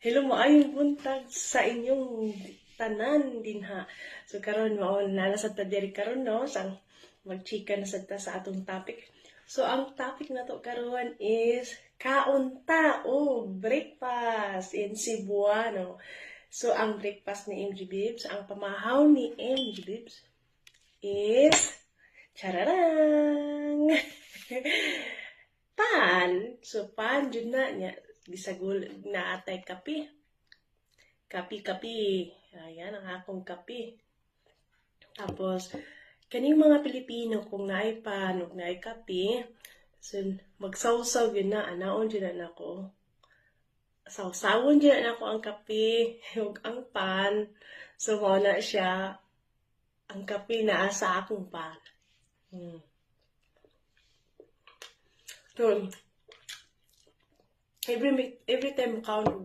Hello, maayong buntag sa inyong tanan din ha. So karon mao nala sa diri karon no sang magchika na sad ta sa atong topic. So ang topic na to karon is kaunta o breakfast in Cebuano. So ang breakfast ni MG Bibs, ang pamahaw ni MG Bibs is chararang! Pan. So pan jud na nya bisagol na atay kape. Kapi. Ayan ang akong kape. Tapos kaning mga Pilipino kung naay pan ug naay kape, so magsawsaw gyud na anaon gyud na nako. Sawsawon gyud na nako ang kape ug ang pan. So mao na siya ang kape naa sa akong pan. So, every time count